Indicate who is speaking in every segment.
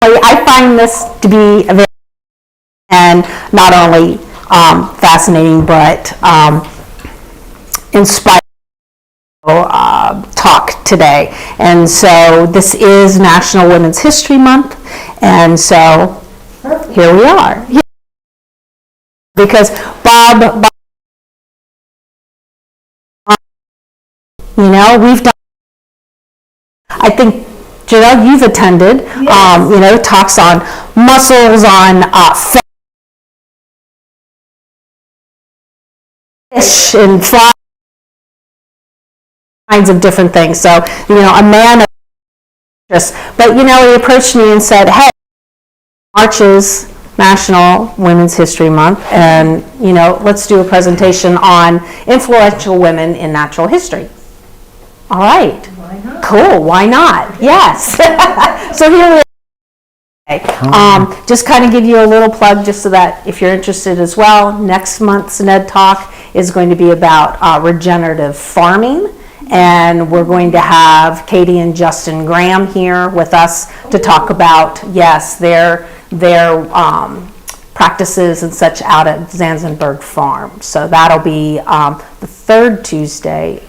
Speaker 1: I find this to be a very, and not only fascinating, but inspiring talk today. And so this is National Women's History Month, and so here we are. Because Bob, you know, we've done, I think, Janelle, you've attended, yes. You know, talks on mussels, on fish and fly, kinds of different things. So, you know, a man of interest. But, you know, he approached me and said, hey, March is National Women's History Month, and, you know, let's do a presentation on influential women in natural history. All right.
Speaker 2: Why not?
Speaker 1: Cool. Why not? Yes. So here we are. Just kind of give you a little plug just so that if you're interested as well, next month's NED Talk is going to be about regenerative farming. And we're going to have Katie and Justin Graham here with us to talk about, yes, their practices and such out at Zanzenberg Farm. So that'll be the third Tuesday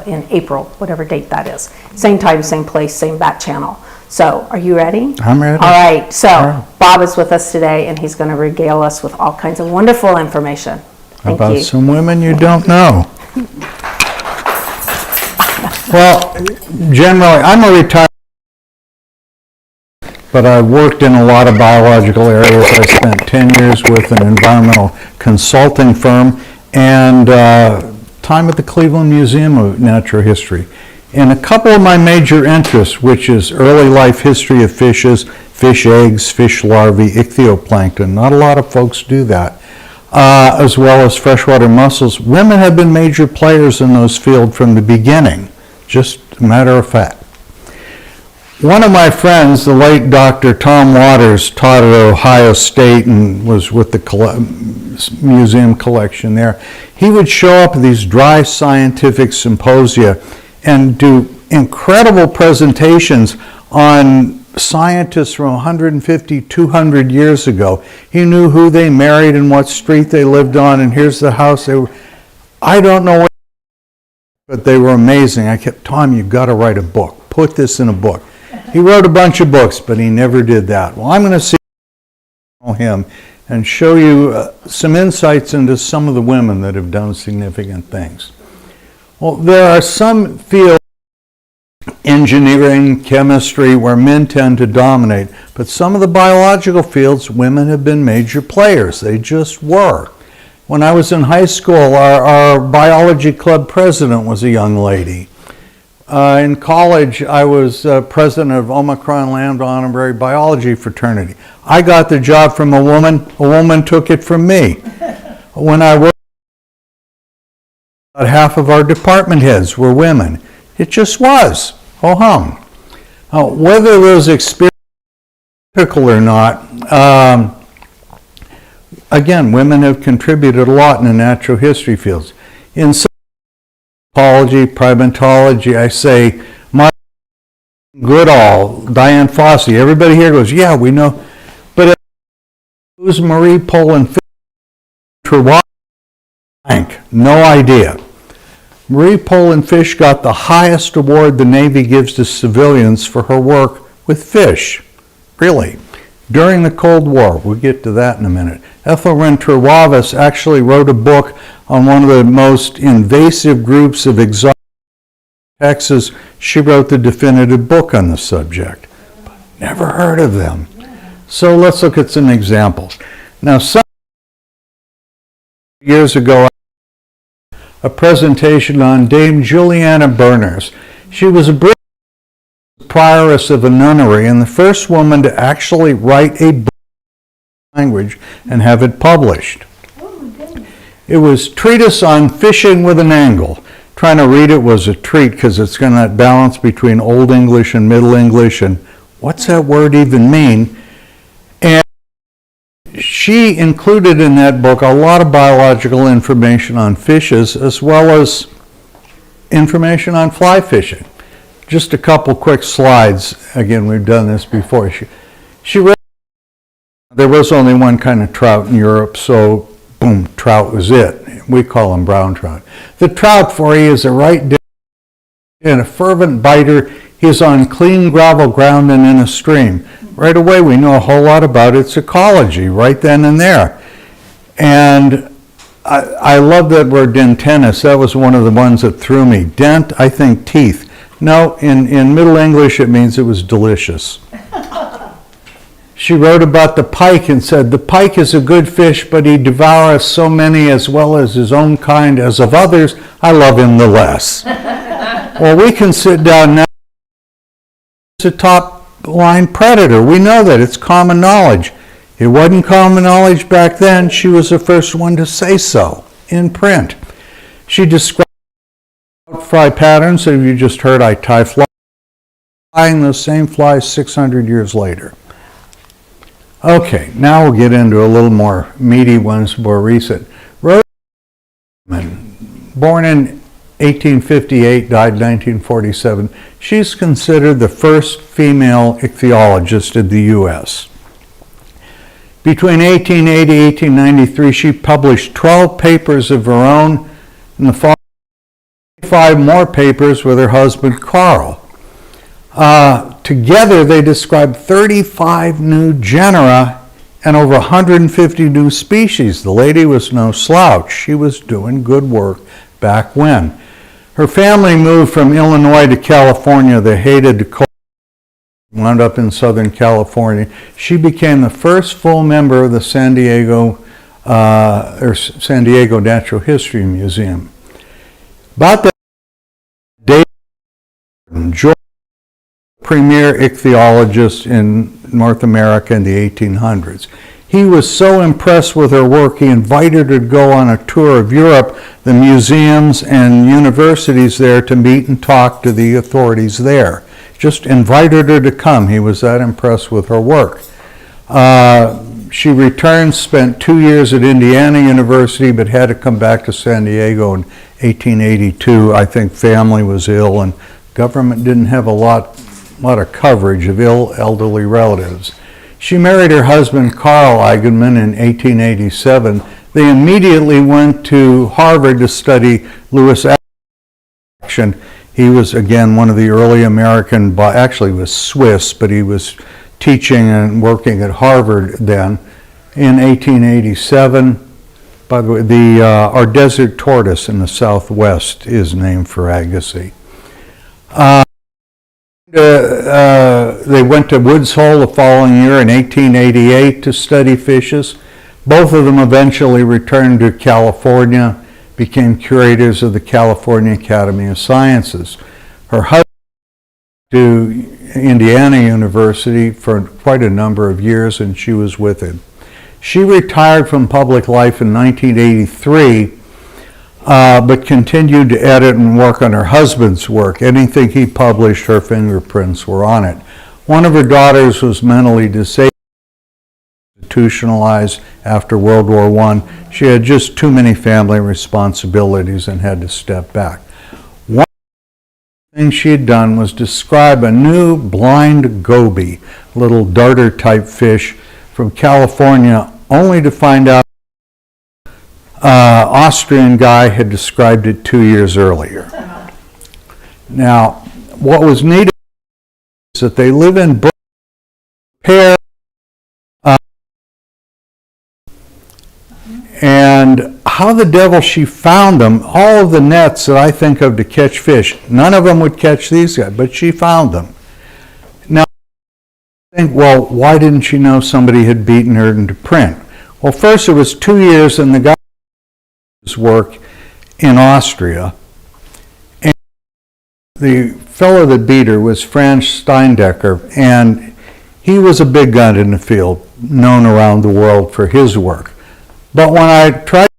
Speaker 1: in April, whatever date that is. Same time, same place, same back channel. So are you ready?
Speaker 3: I'm ready.
Speaker 1: All right. So Bob is with us today, and he's going to regale us with all kinds of wonderful information. Thank
Speaker 3: about
Speaker 1: you.
Speaker 3: Some women you don't know. Well, generally, I'm a retired, but I worked in a lot of biological areas. I spent 10 years with an environmental consulting firm and time at the Cleveland Museum of Natural History. And a couple of my major interests, which is early life history of fishes, fish eggs, fish larvae, ichthyoplankton. Not a lot of folks do that. As well as freshwater mussels. Women have been major players in those fields from the beginning. Just a matter of fact. One of my friends, the late Dr. Tom Waters, taught at Ohio State and was with the museum collection there. He would show up at these dry scientific symposia and do incredible presentations on scientists from 150, 200 years ago. He knew who they married and what street they lived on, and here's the house they were. I don't know what, but they were amazing. I kept, Tom, you've got to write a book. Put this in a book. He wrote a bunch of books, but he never did that. Well, I'm going to see him and show you some insights into some of the women that have done significant things. Well, there are some fields, engineering, chemistry, where men tend to dominate, but some of the biological fields, women have been major players. They just were. When I was in high school, our biology club president was a young lady. In college, I was president of Omicron Lambda Honorary Biology Fraternity. I got the job from a woman took it from me. When I worked, about half of our department heads were women. It just was. Oh hum. Whether those experiences are typical or not, again, women have contributed a lot in the natural history fields. In anthropology, primatology, I say, Mark Goodall, Diane Fossey, everybody here goes, yeah, we know. But who's Marie Poland Fish? No idea. Marie Poland Fish got the highest award the Navy gives to civilians for her work with fish. Really. During the Cold War. We'll get to that in a minute. Ethelred Trewavas actually wrote a book on one of the most invasive groups of exotic Texas. She wrote the definitive book on the subject. Never heard of them. So let's look at some examples. Now, some years ago, a presentation on Dame Juliana Berners. She was a British prioress of a nunnery and the first woman to actually write a book in language and have it published. It was Treatise on Fishing with an Angle. Trying to read it was a treat because it's got that balance between Old English and Middle English and what's that word even mean? And she included in that book a lot of biological information on fishes as well as information on fly fishing. Just a couple quick slides. Again, we've done this before. She wrote, there was only one kind of trout in Europe, so boom, trout was it. We call them brown trout. The trout for you is a right and a fervent biter. He's on clean gravel ground and in a stream. Right away, we know a whole lot about its ecology right then and there. And I love that word dentinus. That was one of the ones that threw me. Dent, I think teeth. No, in Middle English, it means it was delicious. She wrote about the pike and said, "The pike is a good fish, but he devoureth so many as well as his own kind as of others. I love him the less." Well, we can sit down now. It's a top-line predator. We know that. It's common knowledge. It wasn't common knowledge back then. She was the first one to say so in print. She described fly patterns that you just heard. I tie flies, flying those same flies 600 years later. Okay, now we'll get into a little more meaty ones, more recent. Robert Howells, born in 1858, died 1947. She's considered the first female ichthyologist in the U.S. Between 1880 and 1893, she published 12 papers of her own, and the following 5 more papers with her husband, Carl. Together, they described 35 new genera and over 150 new species. The lady was no slouch. She was doing good work back when. Her family moved from Illinois to California. They hated the cold, wound up in Southern California. She became the first full member of the San Diego Natural History Museum. About that, David George, premier ichthyologist in North America in the 1800s. He was so impressed with her work, he invited her to go on a tour of Europe, the museums and universities there, to meet and talk to the authorities there. Just invited her to come. He was that impressed with her work. She returned, spent 2 years at Indiana University, but had to come back to San Diego in 1882. I think family was ill and government didn't have a lot of coverage of ill elderly relatives. She married her husband Carl Eigenmann in 1887. They immediately went to Harvard to study Louis action. He was again one of the early American, actually was Swiss, but he was teaching and working at Harvard then. In 1887, by the way, our desert tortoise in the Southwest is named for Agassiz. They went to Woods Hole the following year in 1888 to study fishes. Both of them eventually returned to California, became curators of the California Academy of Sciences. Her husband went to Indiana University for quite a number of years, and she was with him. She retired from public life in 1983, but continued to edit and work on her husband's work. Anything he published, her fingerprints were on it. One of her daughters was mentally disabled, institutionalized after World War I. She had just too many family responsibilities and had to step back. One thing she had done was describe a new blind goby, little darter-type fish from California, only to find out Austrian guy had described it 2 years earlier. Now, what was neat is that they live in pair, and how the devil she found them, all of the nets that I think of to catch fish, none of them would catch these guys, but she found them. Now, I think, well, why didn't she know somebody had beaten her into print? Well, first it was 2 years, and the guy his work in Austria, and the fellow that beat her was Franz Steindecker, and he was a big gun in the field, known around the world for his work. But when I tried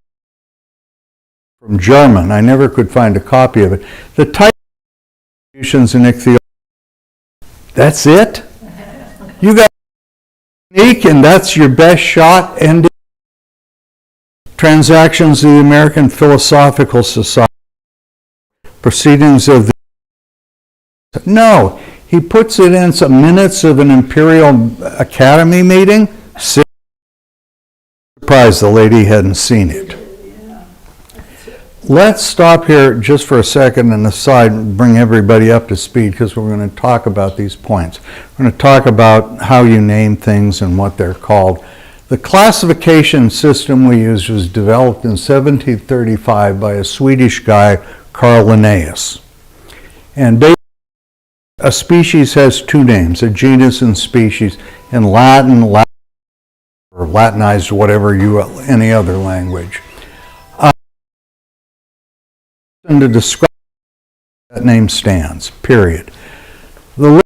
Speaker 3: from German, I never could find a copy of it. The type of institutions in ichthyology, that's it? You got unique, and that's your best shot, and Transactions of the American Philosophical Society, Proceedings of the... No, He puts it in some minutes of an Imperial Academy meeting. Surprised the lady hadn't seen it. Let's stop here just for a second and aside and bring everybody up to speed, because we're going to talk about these points. We're going to talk about how you name things and what they're called. The classification system we use was developed in 1735 by a Swedish guy, Carl Linnaeus. And basically, a species has two names, a genus and species. In Latin, or Latinized, whatever any other language. And to describe that name stands, period. The little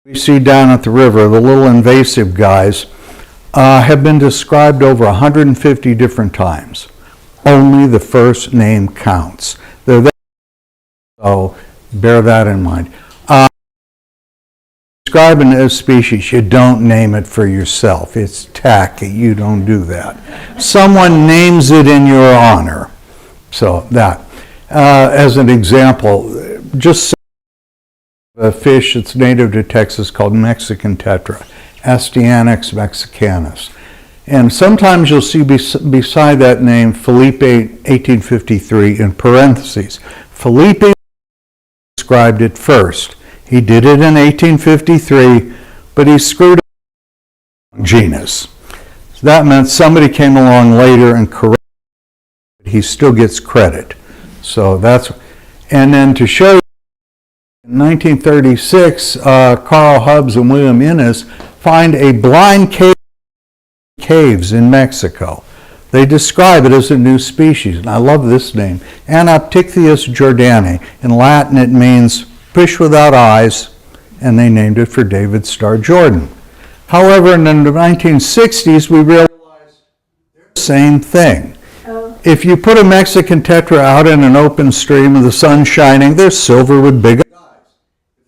Speaker 3: we see down at the river, the little invasive guys, have been described over 150 different times. Only the first name counts. They're there, so bear that in mind. Describing a species, you don't name it for yourself. It's tacky. You don't do that. Someone names it in your honor. So that, as an example, just a fish that's native to Texas called Mexican tetra, Astyanax mexicanus. And sometimes you'll see beside that name Felipe 1853 in parentheses. Felipe described it first. He did it in 1853, but he screwed up genus. So that meant somebody came along later and corrected. He still gets credit. So that's, and then to show you, in 1936, Carl Hubbs and William Innes find a blind cave caves in Mexico. They describe it as a new species, and I love this name, Anoptychtheus jordani. In Latin it means fish without eyes, and they named it for David Starr Jordan. However, in the 1960s, we realized they're the same thing. If you put a Mexican tetra out in an open stream with the sun shining, they're silver with big eyes.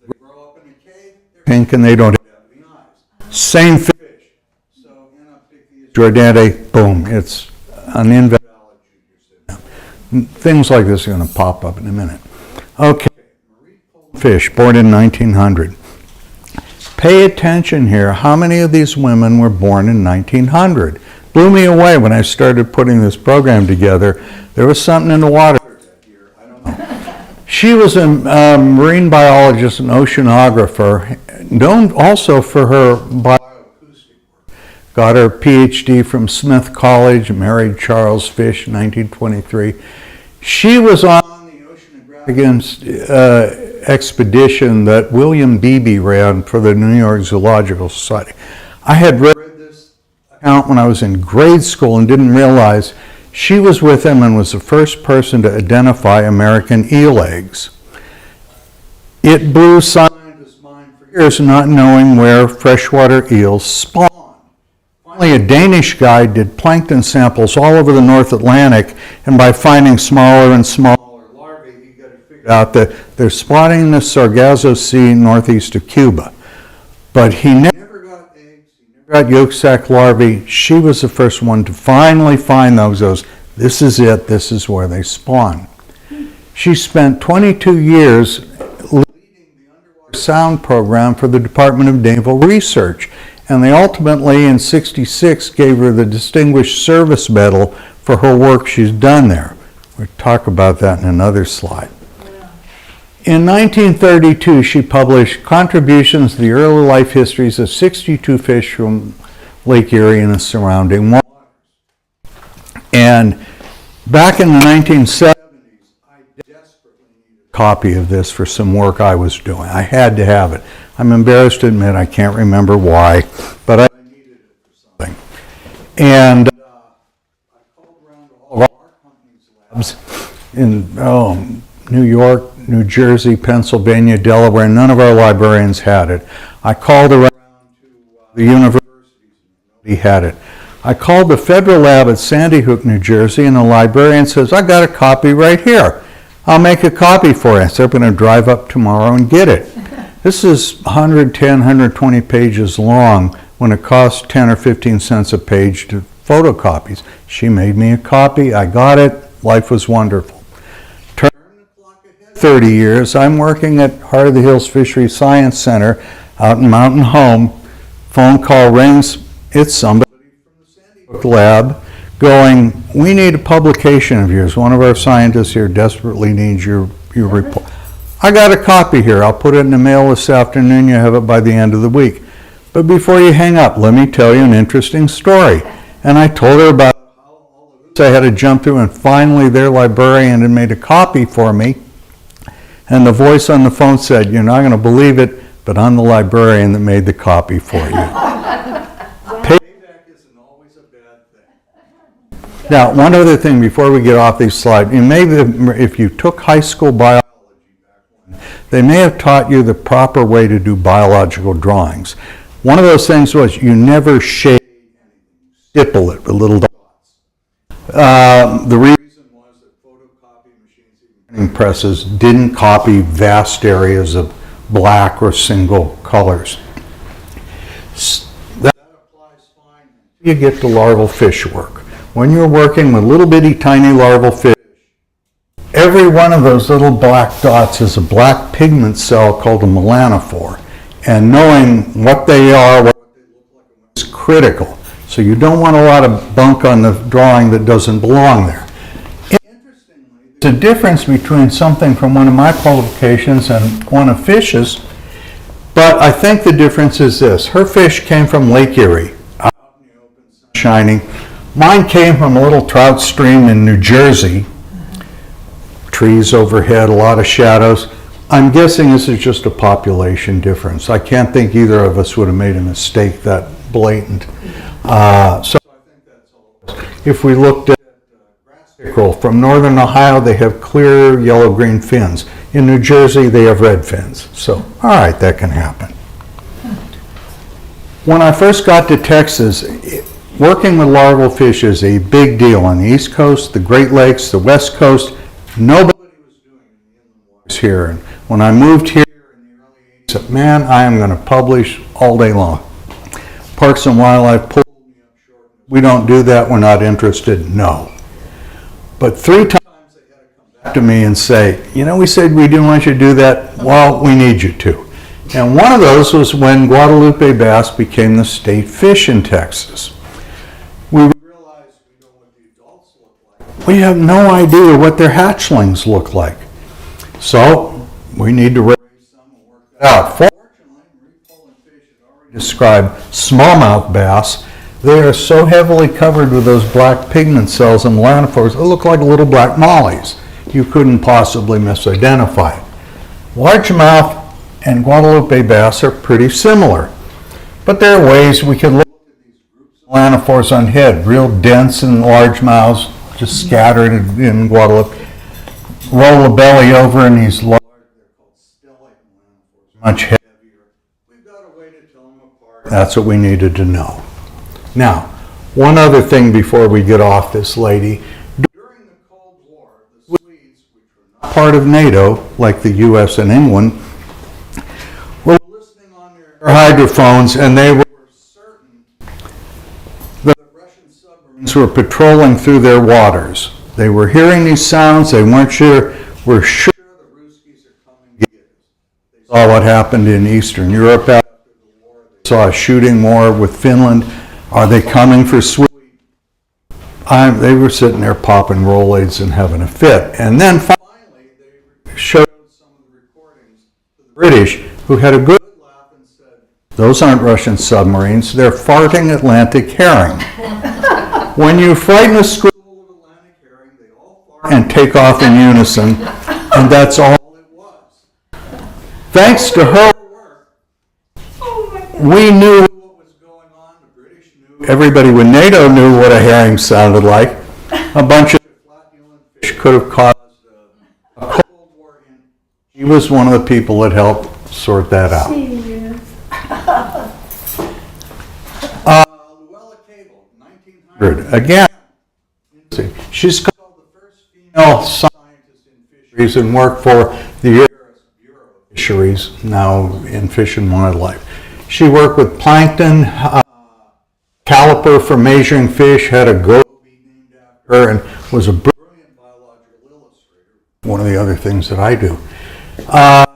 Speaker 3: If they grow up in a cave, they're pink and they don't have any eyes. Same fish. So Anoptychtheus jordani, boom, it's an invalid junior. Things like this are going to pop up in a minute. Okay, fish, born in 1900. Pay attention here. How many of these women were born in 1900? Blew me away when I started putting this program together. There was something in the water that year. I don't know. She was a marine biologist and oceanographer, known also for her bioacoustic work. Got her PhD from Smith College, married Charles Fish in 1923. She was on the oceanographic expedition that William Beebe ran for the New York Zoological Society. I had read this account when I was in grade school and didn't realize she was with him and was the first person to identify American eel eggs. It blew scientists' mind for years not knowing where freshwater eels spawn. Finally, a Danish guy did plankton samples all over the North Atlantic, and by finding smaller and smaller larvae, he got it figured out that they're spawning in the Sargasso Sea northeast of Cuba. But he never got eggs, he never got yolk sac larvae. She was the first one to finally find those. This is it, this is where they spawn. She spent 22 years leading the underwater sound program for the Department of Naval Research, and they ultimately in '66 gave her the Distinguished Service Medal for her work she's done there. We'll talk about that in another slide. In 1932, she published Contributions to the Early Life Histories of 62 Fish from Lake Erie and the surrounding waters. And back in the 1970s, I desperately needed a copy of this for some work I was doing. I had to have it. I'm embarrassed to admit I can't remember why, but I needed it for something. And I called around to all of our company's labs in New York, New Jersey, Pennsylvania, Delaware. None of our librarians had it. I called around to the universities, and nobody had it. I called the federal lab at Sandy Hook, New Jersey, and the librarian says, I got a copy right here. I'll make a copy for you. So I'm going to drive up tomorrow and get it. This is 110, 120 pages long when it costs 10 or 15 cents a page to photocopies. She made me a copy. I got it. Life was wonderful. Turn the clock ahead 30 years, I'm working at Heart of the Hills Fisheries Science Center out in Mountain Home. Phone call rings. It's somebody from the Sandy Hook lab going, we need a publication of yours. One of our scientists here desperately needs your report. I got a copy here. I'll put it in the mail this afternoon. You have it by the end of the week. But before you hang up, let me tell you an interesting story. And I told her about how all of this I had to jump through, and finally their librarian had made a copy for me. And the voice on the phone said, you're not going to believe it, but I'm the librarian that made the copy for you. Payback isn't always a bad thing. Now, one other thing before we get off these slides, if you took high school biology back when, they may have taught you the proper way to do biological drawings. One of those things was you never shade anything, you stipple it with little dots. The reason was that photocopy machines, even printing presses, didn't copy vast areas of black or single colors. That applies fine until you get to larval fish work. When you're working with little bitty tiny larval fish, every one of those little black dots is a black pigment cell called a melanophore. And knowing what they are, what they look like, is critical. So you don't want a lot of bunk on the drawing that doesn't belong there. Interestingly, there's a difference between something from one of my publications and one of Fish's, but I think the difference is this. Her fish came from Lake Erie, out in the open, sun shining. Mine came from a little trout stream in New Jersey. Trees overhead, a lot of shadows. I'm guessing this is just a population difference. I can't think either of us would have made a mistake that blatant. So I think that's all. If we looked at grass pickerel from northern Ohio, they have clear yellow-green fins. In New Jersey, they have red fins. So, all right, that can happen. When I first got to Texas, working with larval fish is a big deal. On the East Coast, the Great Lakes, the West Coast, nobody was doing it in the inland waters here. And when I moved here in the early 80s, I said, man, I am going to publish all day long. Parks and Wildlife pulled me up short. We don't do that. We're not interested. No. But 3 times they had to come back to me and say, you know, we said we didn't want you to do that. Well, we need you to. And one of those was when Guadalupe bass became the state fish in Texas. We realized we know what the adults look like. We have no idea what their hatchlings look like. So we need to raise some and work it out. Fortunately, Marie and Fish had already described smallmouth bass. They are so heavily covered with those black pigment cells and melanophores, they look like little black mollies. You couldn't possibly misidentify it. Largemouth and Guadalupe bass are pretty similar, but there are ways we could look at these groups of melanophores on head, real dense in largemouths, just scattered in Guadalupe. Roll the belly over in these large, they're called stellate melanophores, much heavier. We've got a way to tell them apart. That's what we needed to know. Now, one other thing before we get off this lady. During the Cold War, the Swedes, which were not part of NATO, like the US and England, were listening on their hydrophones, and they were certain that the Russian submarines were patrolling through their waters. They were hearing these sounds. They weren't sure. We're sure the Ruskies are coming to get us. They saw what happened in Eastern Europe after the war. They saw a shooting war with Finland. Are they coming for Sweden? They were sitting there popping Rolaids and having a fit. And then finally, they showed some of the recordings to the British, who had a good laugh and said, those aren't Russian submarines. They're farting Atlantic herring. When you frighten a school of Atlantic herring, they all fart and take off in unison, and that's all it was. Thanks to her work, we knew what was going on. The British knew. Everybody with NATO knew what a herring sounded like. A bunch of flatulent fish could have caused a Cold War. She was one of the people that helped sort that out. Luella Cable, 1900. Again, she's called the first female scientist in fisheries and worked for the U.S. Bureau of Fisheries, now in Fish and Wildlife. She worked with plankton, caliper for measuring fish, had a goby named after her, and was a brilliant biological illustrator. One of the other things that I do. She got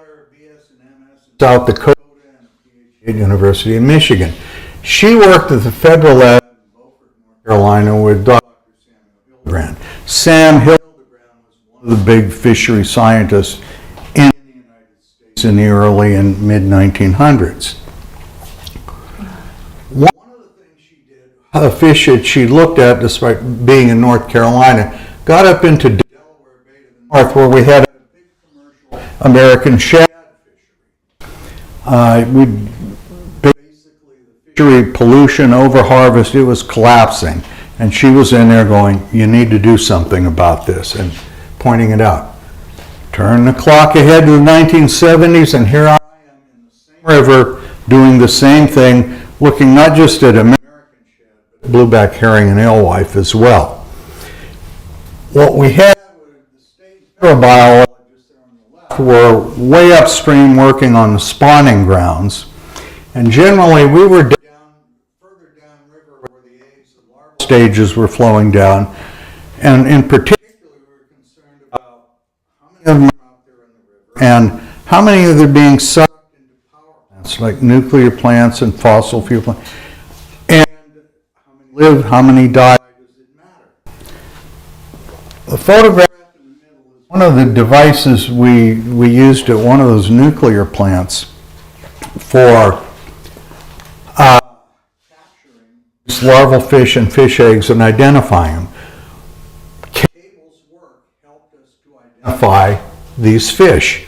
Speaker 3: her BS and MS in South Dakota and a PhD at University of Michigan. She worked at the federal lab in Beaufort, North Carolina with Dr. Samuel Hildebrand. Sam Hildebrand was one of the big fishery scientists in the United States in the early and mid-1900s. One of the things she did, a fish that she looked at despite being in North Carolina, got up into Delaware Bay to the north where we had a big commercial American shad fishery. Basically, the fishery pollution, over harvest, it was collapsing. And she was in there going, you need to do something about this, and pointing it out. Turn the clock ahead to the 1970s, and here I am in the same river doing the same thing, looking not just at American shad, but blueback herring and alewife as well. What we had was the state biologists there on the left were way upstream working on the spawning grounds, and generally we were further downriver where the eggs and larval stages were flowing down, and in particular we were concerned about how many of them are out there in the river and how many of them are being sucked into power plants like nuclear plants and fossil fuel plants, and how many live, how many die. The photograph in the middle is one of the devices we used at one of those nuclear plants for capturing these larval fish and fish eggs and identifying them. Cable's work helped us to identify these fish.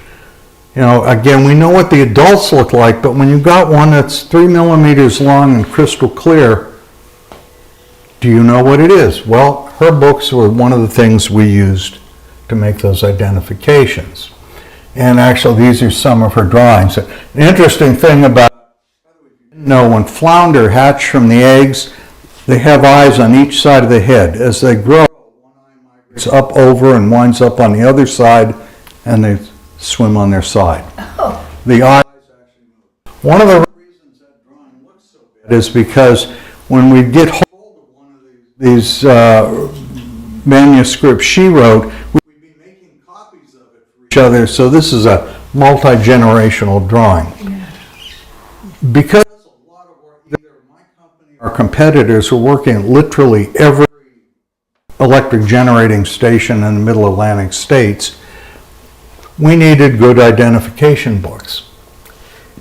Speaker 3: You know, again, we know what the adults look like, but when you've got one that's 3 millimeters long and crystal clear, do you know what it is? Well, her books were one of the things we used to make those identifications. And actually, these are some of her drawings. An interesting thing about, when flounder hatch from the eggs, they have eyes on each side of the head. As they grow, one eye migrates up over and winds up on the other side, and they swim on their side. The eyes actually move. One of the reasons that drawing looks so bad is because when we get these manuscripts she wrote, we'd be making copies of it for each other, so this is a multi-generational drawing. Because a lot of work, either my company or competitors were working at literally every electric generating station in the middle Atlantic states, we needed good identification books.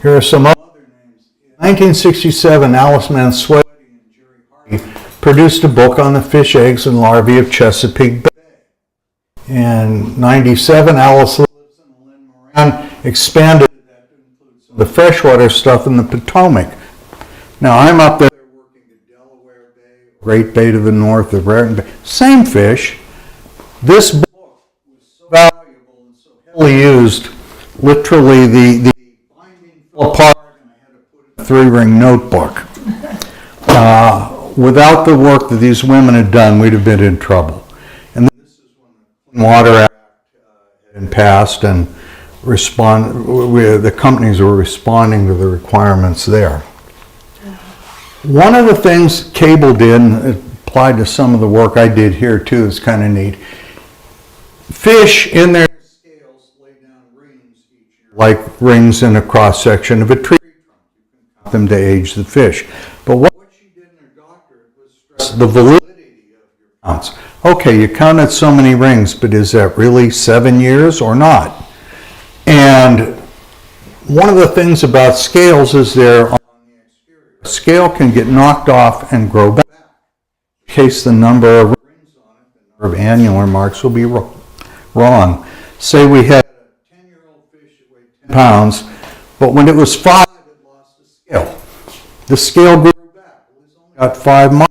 Speaker 3: Here are some other names. In 1967, Alice Mansuetti and Jerry Hardy produced a book on the fish eggs and larvae of Chesapeake Bay. In 97, Alice Lives and Lynn Moran expanded that to include some of the freshwater stuff in the Potomac. Now I'm up there working at Delaware Bay, Great Bay to the north of Raritan Bay. Same fish. This book was so valuable and so heavily used, literally the binding fell apart and I had to put it in a 3-ring notebook. Without the work that these women had done, we'd have been in trouble. And this is when the Clean Water Act had passed, and the companies were responding to the requirements there. One of the things Cable did, and it applied to some of the work I did here too, is kind of neat. Fish in their scales lay down rings each year, like rings in a cross section of a tree trunk. You can count them to age the fish. But what the validity of your counts. Okay, you counted so many rings, but is that really 7 years or not? And one of the things about scales is they're on the exterior. A scale can get knocked off and grow back. In case the number of rings on it, the number of annular marks will be wrong. Say we had a 10-year-old fish that weighed 10 pounds, but when it was 5, it lost the scale. The scale grew back. Well, it's only got 5 marks.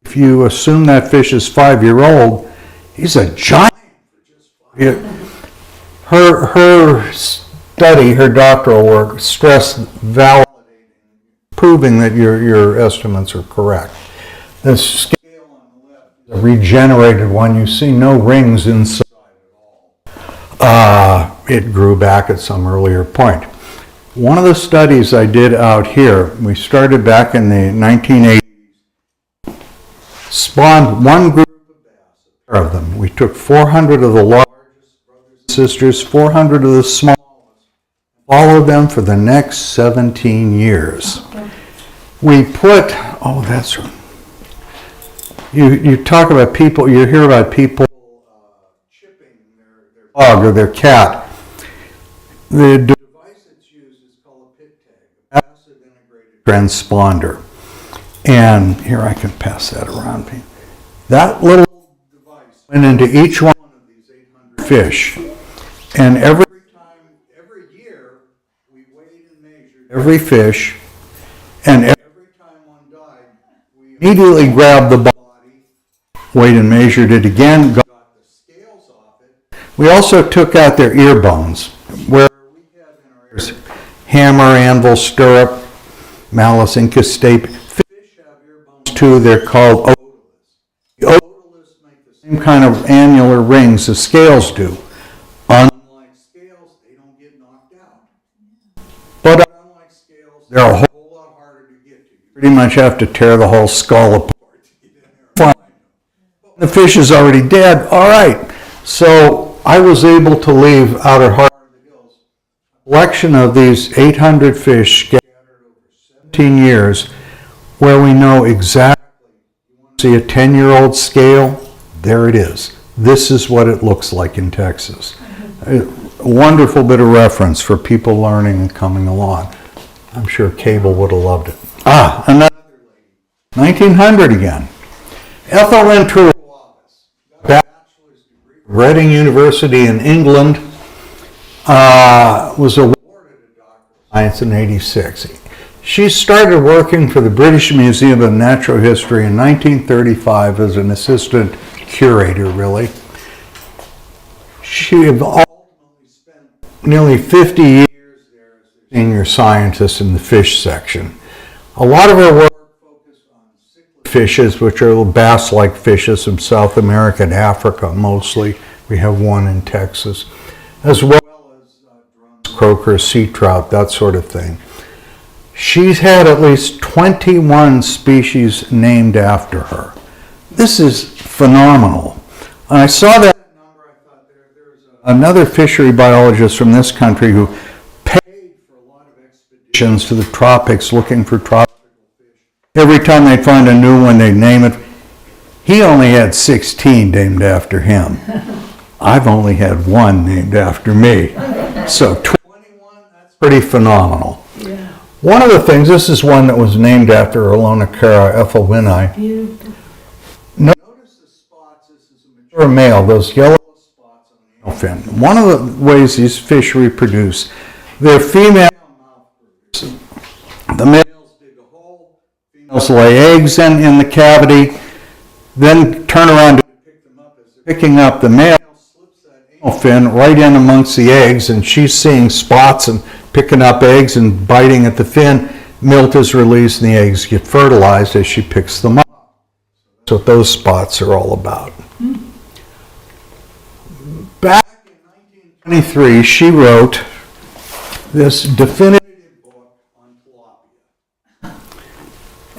Speaker 3: If you assume that fish is 5-year-old, he's a giant for just 5. Her study, her doctoral work, stressed validating, proving that your estimates are correct. The scale on the left is a regenerated one. You see no rings inside at all. It grew back at some earlier point. One of the studies I did out here, we started back in the 1980s, spawned one group of bass, a pair of them. We took 400 of the largest brothers and sisters, 400 of the smallest. Followed them for the next 17 years. We put, oh, that's right. You talk about people, you hear about people chipping their dog or their cat. The device that's used is called a pit tag, a passive integrated transponder. And here, I can pass that around. That little device went into each one of these 800 fish. And every year, we weighed and measured every fish. And every time one died, we immediately grabbed the body, weighed and measured it again, got the scales off it. We also took out their ear bones, where we had in our ears hammer, anvil, stirrup, malleus, incus, Fish have ear bones too. They're called otoliths. The otoliths make the same kind of annular rings as scales do. Unlike scales, they don't get knocked out. But unlike scales, they're a whole lot harder to get to. You pretty much have to tear the whole skull apart to get in there. But the fish is already dead. All right. So I was able to leave out at Heart of the Hills a collection of these 800 fish scattered over 17 years, where we know exactly. You want to see a 10-year-old scale? There it is. This is what it looks like in Texas. A wonderful bit of reference for people learning and coming along. I'm sure Cable would have loved it. Another lady. 1900 again. Ethelyn Truavis, bachelor's degree from Reading University in England, was awarded a Doctor of Science in '86. She started working for the British Museum of Natural History in 1935 as an assistant curator, really. She ultimately spent nearly 50 years there as a senior scientist in the fish section. A lot of her work focused on cichlid fishes, which are little bass-like fishes from South America and Africa mostly. We have one in Texas, as well as drums, croaker, sea trout, that sort of thing. She's had at least 21 species named after her. This is phenomenal. When I saw that number, I thought there's another fishery biologist from this country who paid for a lot of expeditions to the tropics looking for tropical fish. Every time they'd find a new one, they'd name it. He only had 16 named after him. I've only had one named after me. So 21, that's pretty phenomenal. Yeah. One of the things, this is one that was named after Alonocara ethelwini. Notice the spots. This is a mature male, those yellow spots on the anal fin. One of the ways these fish reproduce, they're female mouth brooders. The males dig a hole, females lay eggs in the cavity, then turn around to pick them up. As they're picking up, the male slips that anal fin right in amongst the eggs, and she's seeing spots and picking up eggs and biting at the fin. Milt is released and the eggs get fertilized as she picks them up. That's what those spots are all about. Back in 1923, she wrote this definitive book on tilapia.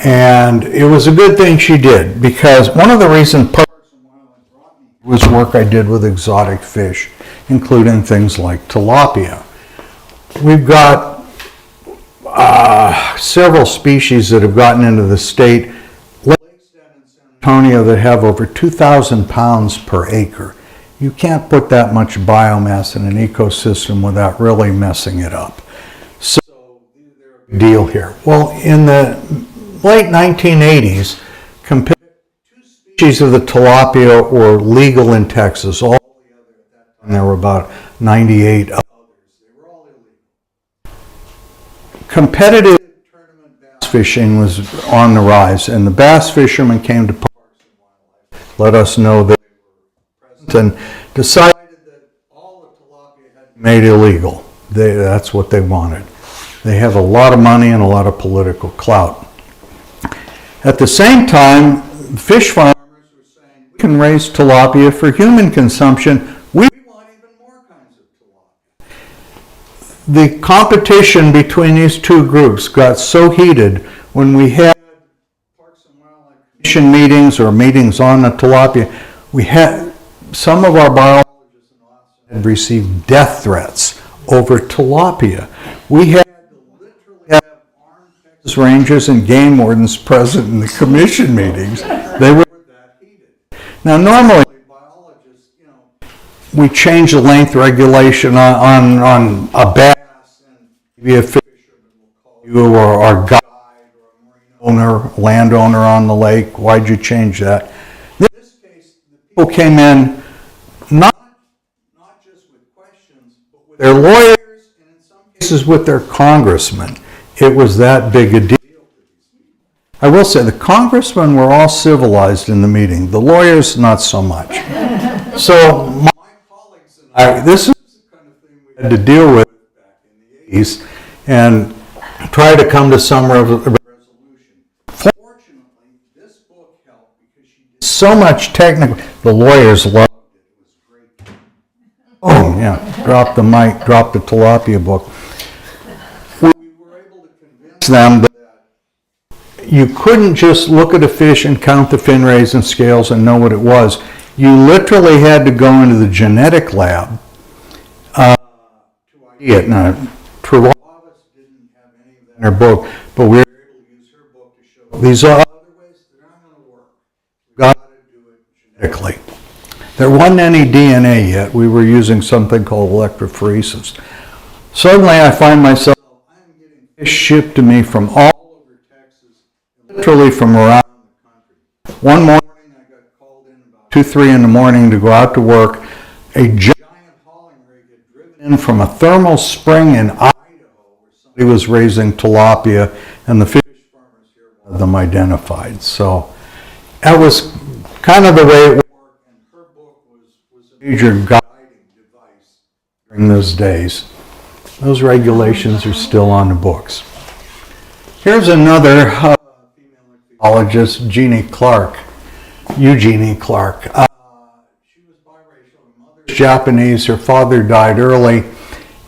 Speaker 3: And it was a good thing she did, because one of the reasons Parks and Wildlife brought me was work I did with exotic fish, including things like tilapia. We've got several species that have gotten into the state, Lakestead and San Antonio, that have over 2,000 pounds per acre. You can't put that much biomass in an ecosystem without really messing it up. So, they're a big deal here. Well, in the late 1980s, two species of the tilapia were legal in Texas. All the other, at that time, there were about 98 others. They were all illegal. Competitive tournament bass fishing was on the rise, and the bass fishermen came to Parks and Wildlife, let us know they were present, and decided that all the tilapia had been made illegal. That's what they wanted. They have a lot of money and a lot of political clout. At the same time, fish farmers were saying, we can raise tilapia for human consumption. We want even more kinds of tilapia. The competition between these two groups got so heated when we had Parks and Wildlife Commission meetings or meetings on the tilapia. We had some of our biologists in Alaska had received death threats over tilapia. We had to literally have armed Texas Rangers and game wardens present in the commission meetings. They were that heated. Now, normally, biologists, we change the length regulation on a bass, and maybe a fisherman will call you, or our guide, or a marine owner, landowner on the lake. Why'd you change that? In this case, the people came in not just with questions, but with their lawyers, and in some cases with their congressmen. It was that big a deal. I will say the congressmen were all civilized in the meeting. The lawyers, not so much. So my colleagues and I, this is the kind of thing we had to deal with back in the 80s and try to come to some resolution. Fortunately, this book helped because she did so much technical. The lawyers loved it. It was great. Oh, yeah, drop the mic, drop the tilapia book. We were able to convince them that you couldn't just look at a fish and count the fin rays and scales and know what it was. You literally had to go into the genetic lab to ID it. Now, Trelawney didn't have any of that in her book, but we were able to use her book to show these are other ways that are not going to work. We've got to do it genetically. There wasn't any DNA yet. We were using something called electrophoresis. Suddenly I find myself, I'm getting fish shipped to me from all over Texas, literally from around the country. One morning I got called in about 2, 3 in the morning to go out to work. A giant hauling rig had driven in from a thermal spring in Idaho where somebody was raising tilapia, and the fish farmers here wanted them identified. So that was kind of the way it worked. Was a major guiding device during those days. Those regulations are still on the books. Here's another female ichthyologist, Eugenie Clark. She was biracial. Her mother's Japanese. Her father died early,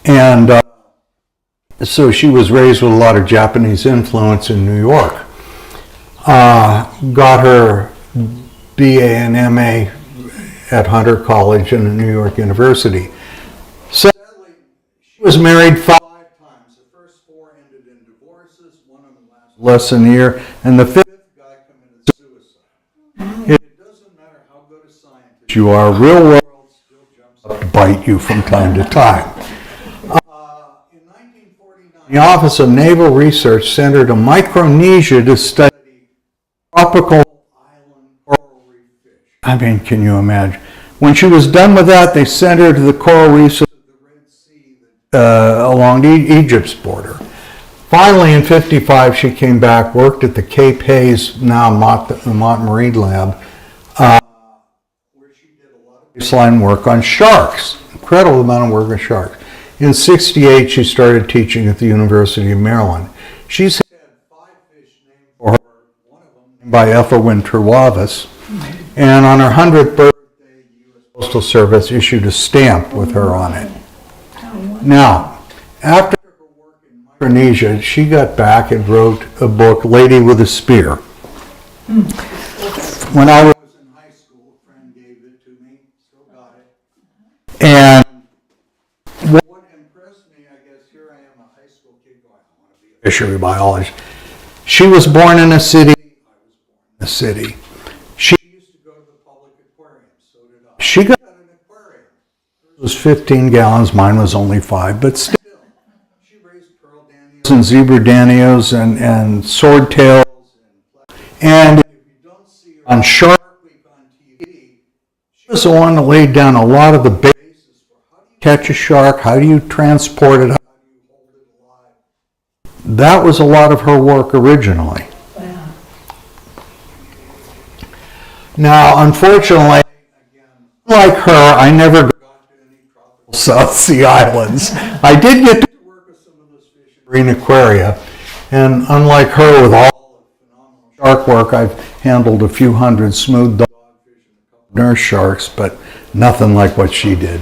Speaker 3: and so she was raised with a lot of Japanese influence in New York. Got her BA and MA at Hunter College and New York University. Sadly, she was married 5 times. The first 4 ended in divorces. One of them lasted less than a year, and the 5th guy committed suicide. It doesn't matter how good a scientist you are, real world still jumps up to bite you from time to time. In 1949, the Office of Naval Research sent her to Micronesia to study tropical I mean, can you imagine? When she was done with that, they sent her to the coral reefs of the Red Sea along Egypt's border. Finally, in 1955, she came back, worked at the Cape Hayes, now Mott Marine Lab, where she did a lot of baseline work on sharks. Incredible amount of work on sharks. In 1968, she started teaching at the University of Maryland. She's had 5 fish named for her, one of them named by Ethelwyn Terwavis. And on her 100th birthday, the U.S. Postal Service issued a stamp with her on it. Now, after her work in Micronesia, she got back and wrote a book, Lady with a Spear. When I was in high school, a friend gave it to me, still got it. And what impressed me, I guess, here I am, a high school kid going, I want to be a fishery biologist. She was born in a city. I was born in a city. She got an aquarium. It was 15 gallons, mine was only 5, but still. She raised pearl danios and zebra danios and swordtails. And if you don't see her on Shark Week on TV, she was the one that laid down a lot of the basis for how do you catch a shark, how do you transport it, how do you hold it alive. That was a lot of her work originally. Wow. Now, unfortunately, like her, I never got to any tropical South Sea islands. I did get to work with some of those fish in marine aquaria, and unlike her with all the phenomenal shark work, I've handled a few hundred smooth dogfish and a couple nurse sharks, but nothing like what she did.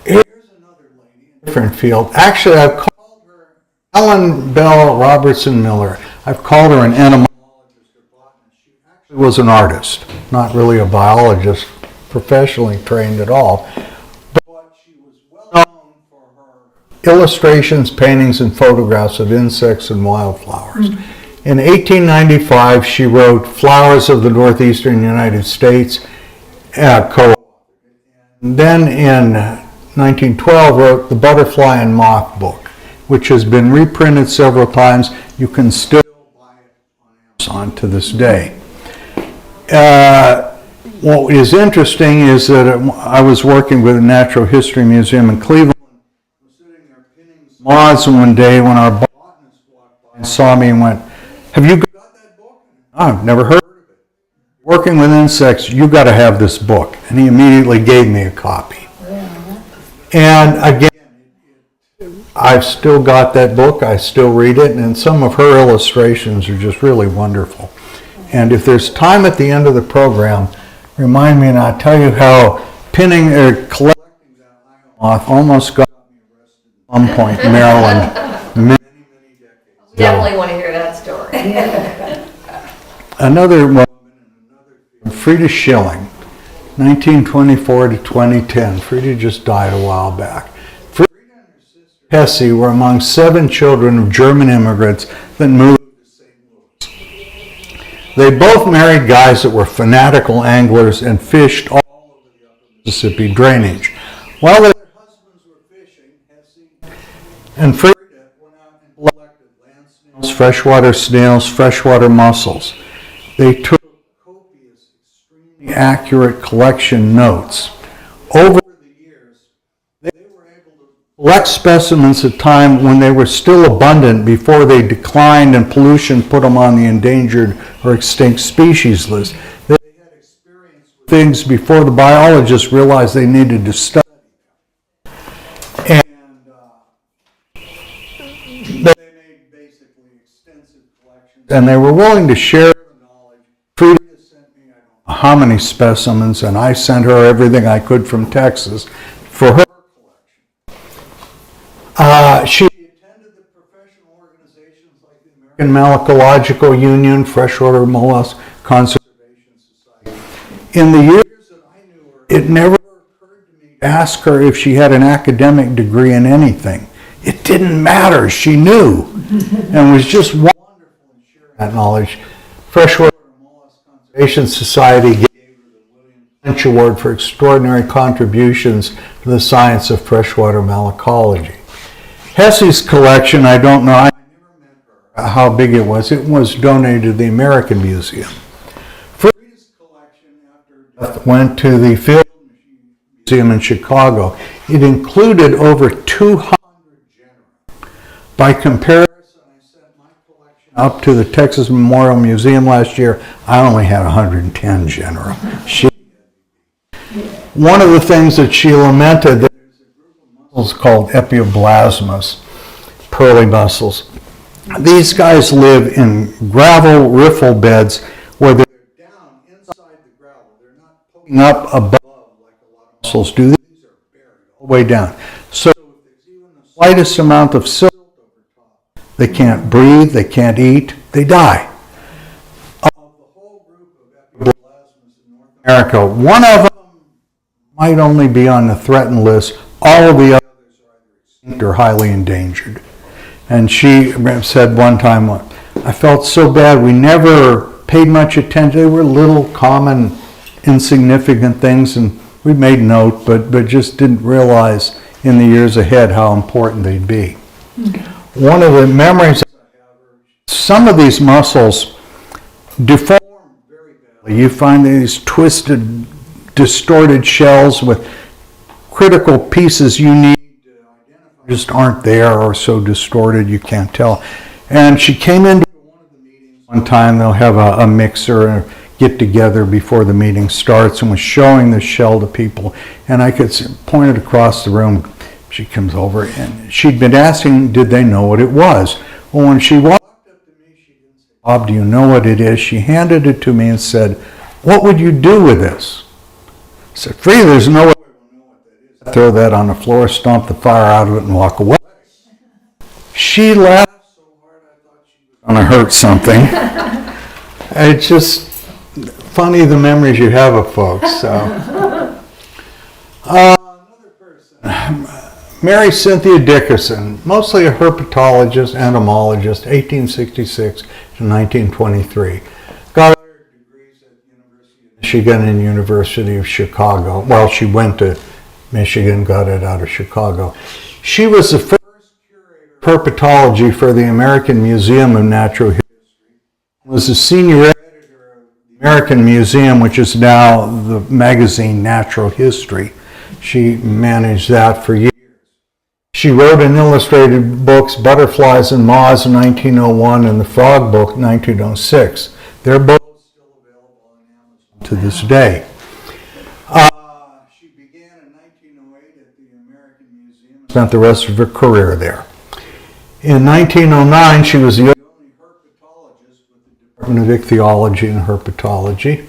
Speaker 3: Here's another lady in a different field. Actually, I've called her Ellen Bell Robertson Miller. I've called her an entomologist or botanist. She actually was an artist, not really a biologist, professionally trained at all. illustrations, paintings, and photographs of insects and wildflowers. In 1895, she wrote Flowers of the Northeastern United States, and then in 1912 wrote The Butterfly and Moth book, which has been reprinted several times. You can still buy it on Amazon to this day. What is interesting is that I was working with the Natural History Museum in Cleveland. I was sitting there pinning moths one day when our botanist walked by and saw me and went, "Have you got that book?" "I've never heard of it." "Working with insects, you got to have this book." And he immediately gave me a copy. And again, I've still got that book. I still read it, and some of her illustrations are just really wonderful. And if there's time at the end of the program, remind me and I'll tell you how pinning or collecting that moth almost got me arrested at Plum Point, Maryland, many decades ago.
Speaker 2: Definitely want to hear that story.
Speaker 3: Another woman, Frida Schilling, 1924 to 2010. Frida just died a while back. Frida and her sister Hesse were among 7 children of German immigrants that moved to St. Louis. They both married guys that were fanatical anglers and fished all over the upper Mississippi drainage. While their husbands were fishing, Hesse and Frida went out and collected land snails, freshwater mussels. They took copious, extremely accurate collection notes. Over the years, they were able to collect specimens at a time when they were still abundant before they declined and pollution put them on the endangered or extinct species list. They had experience with things before the biologists realized they needed to study. And they made basically extensive collections, and they were willing to share the knowledge. Frida sent me, I don't know how many specimens, and I sent her everything I could from Texas for her collection. She attended the professional organizations like the American Malacological Union, Freshwater Mollusk Conservation Society. In the years that I knew her, it never occurred to me to ask her if she had an academic degree in anything. It didn't matter. She knew and was just wonderful in sharing that knowledge. Freshwater Mollusk Conservation Society gave her the William French Award for extraordinary contributions to the science of freshwater malacology. Hesse's collection, I don't know, I never met her, how big it was. It was donated to the American Museum. Frida's collection after death went to the Field Museum in Chicago. It included over 200 genera. By comparison, I sent my collection up to the Texas Memorial Museum last year. I only had 110 genera. One of the things that she lamented, that there's a group of mussels called Epioblasmas, pearly mussels. These guys live in gravel riffle beds where they're down inside the gravel. They're not poking up above like a lot of mussels do. These are buried all the way down. So if there's even the slightest amount of silt over top, they can't breathe, they can't eat, they die. Of the whole group of Epioblasmas in North America, one of them might only be on the threatened list. All of the others are either extinct or highly endangered. And she said one time, I felt so bad, we never paid much attention. They were little, common, insignificant things, and we made note, but just didn't realize in the years ahead how important they'd be. One of the memories I have, some of these mussels deform very badly. You find these twisted, distorted shells with critical pieces you need to identify just aren't there or so distorted you can't tell. And she came into one of the meetings one time. They'll have a mixer and get together before the meeting starts, and was showing the shell to people. And I could point it across the room. She comes over, and she'd been asking, did they know what it was? Well, when she walked up to me, she didn't say, Bob, do you know what it is? She handed it to me and said, what would you do with this? I said, Frida, there's no way we'll know what that is. Throw that on the floor, stomp the fire out of it, and walk away. She laughed so hard I thought she was going to hurt something. It's just funny the memories you have of folks. So. Another person, Mary Cynthia Dickerson, mostly a herpetologist, entomologist, 1866 to 1923. Got her degrees at University of Michigan and University of Chicago. Well, she went to Michigan, got it out of Chicago. She was the first curator of herpetology for the American Museum of Natural History. Was the senior editor of the American Museum, which is now the magazine Natural History. She managed that for years. She wrote in illustrated books Butterflies and Moths in 1901 and The Frog Book in 1906. They're both still available on Amazon to this day. She began in 1908 at the American Museum, spent the rest of her career there. In 1909, she was the only herpetologist with the Department of Ichthyology and Herpetology.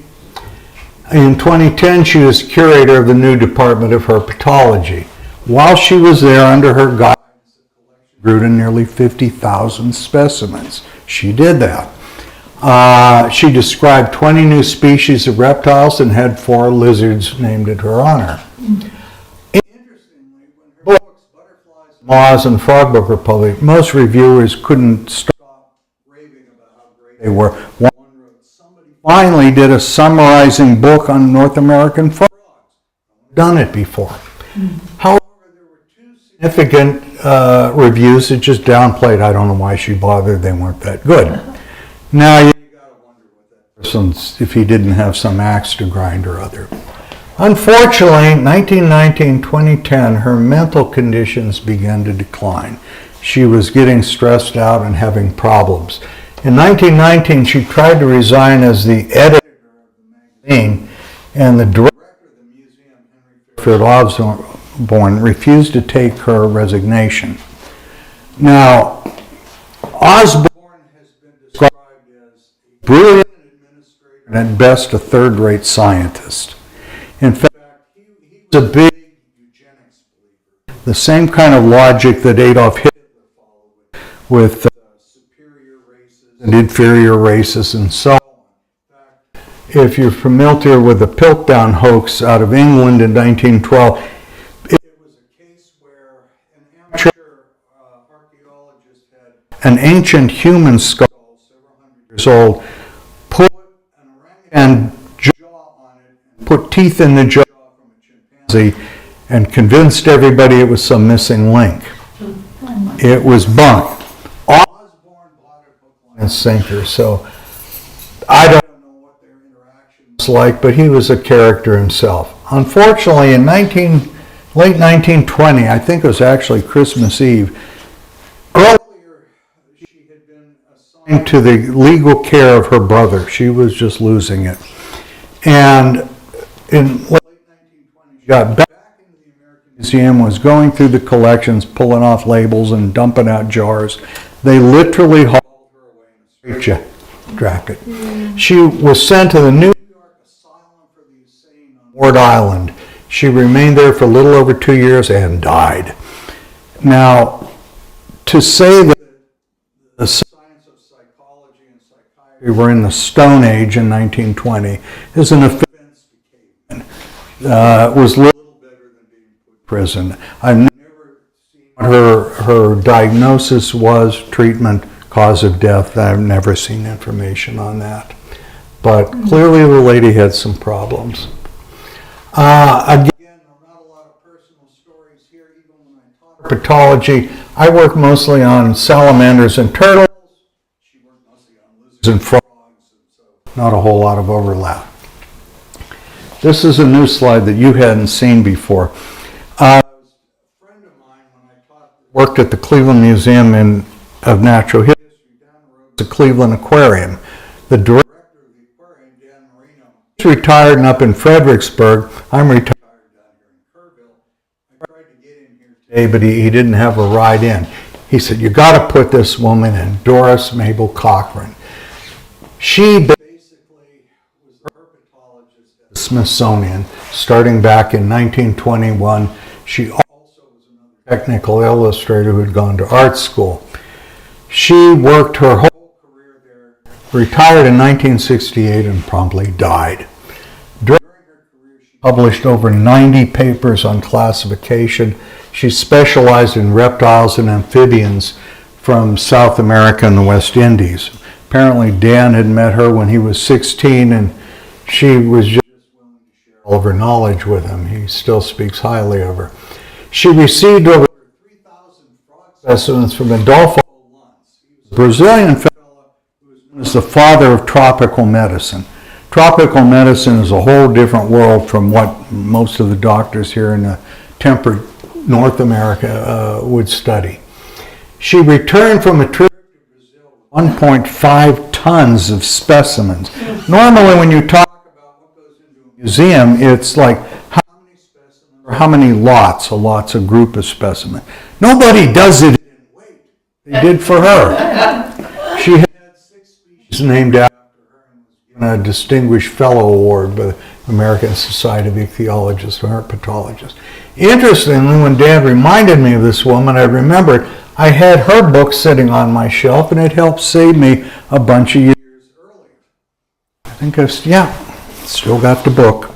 Speaker 3: In 2010, she was curator of the new Department of Herpetology. While she was there, under her guidance, the collection grew to nearly 50,000 specimens. She did that. She described 20 new species of reptiles and had 4 lizards named in her honor. Interestingly, when her books, Butterflies, Moths, and Frog Book were published, most reviewers couldn't stop raving about how great they were. One wrote, somebody finally did a summarizing book on North American frogs. Done it before. However, significant reviews that just downplayed. I don't know why she bothered. They weren't that good. Now you gotta wonder what that person's, if he didn't have some axe to grind or other. Unfortunately, 1919, 2010, her mental conditions began to decline. She was getting stressed out and having problems. In 1919, she tried to resign as the editor of the magazine, and the director of the museum, Henry Fairfield Osborne, refused to take her resignation. Now, Osborne has been described as a brilliant administrator and at best a third-rate scientist. In fact, he was a big eugenics believer. The same kind of logic that Adolf Hitler followed with superior races and inferior races and so on. In fact, if you're familiar with the Piltdown hoax out of England in 1912, an ancient human skull, several hundred years old, put an orangutan jaw on it, and put teeth in the jaw from a chimpanzee, and convinced everybody it was some missing link. It was bunk. Osborne bought it hook, line, and sinker, so I don't know what their interaction was like, but he was a character himself. Unfortunately, in late 1920, I think it was actually Christmas Eve, to the legal care of her brother. She was just losing it. And in late 1920, she got back into the American Museum, was going through the collections, pulling off labels and dumping out jars. They literally hauled her away in a straitjacket. She was sent to the New York Asylum for the Insane on Ward Island. She remained there for a little over 2 years and died. Now, to say that the we were in the Stone Age in 1920 is an offense to cavemen. It was little better than being put in prison. I've never seen what her diagnosis was, treatment, cause of death. I've never seen information on that. But clearly the lady had some problems. Again, not a lot of personal stories here, even when I taught herpetology. I work mostly on salamanders and turtles. And frogs, and so not a whole lot of overlap. This is a new slide that you hadn't seen before. A friend of mine, when I worked at the Cleveland Museum of Natural History, down the road, the Cleveland Aquarium. The director of the aquarium, Dan Marino, he's retired and up in Fredericksburg. I'm retired down here in Kerrville. I tried to get him here today, but he didn't have a ride in. He said, you got to put this woman in, Doris Mabel Cochran. She basically was the herpetologist at the Smithsonian, starting back in 1921. She also was another technical illustrator who had gone to art school. She worked her whole career there, retired in 1968, and promptly died. During her career, she published over 90 papers on classification. She specialized in reptiles and amphibians from South America and the West Indies. Apparently Dan had met her when he was 16, and she was just willing to share all of her knowledge with him. He still speaks highly of her. She received over 3,000 frog specimens from Adolfo Luns. He was a Brazilian fellow who was known as the father of tropical medicine. Tropical medicine is a whole different world from what most of the doctors here in the temperate North America would study. She returned from a trip to Brazil with 1.5 tons of specimens. Normally when you talk about what goes into a museum, it's like how many specimens or how many lots. A lot's a group of specimens. Nobody does it in weight. They did for her. She had 6 species named after her and was given a Distinguished Fellow Award by the American Society of Ichthyologists or Herpetologists. Interestingly, when Dan reminded me of this woman, I remembered I had her book sitting on my shelf, and it helped save me a bunch of years earlier. I think I've still got the book.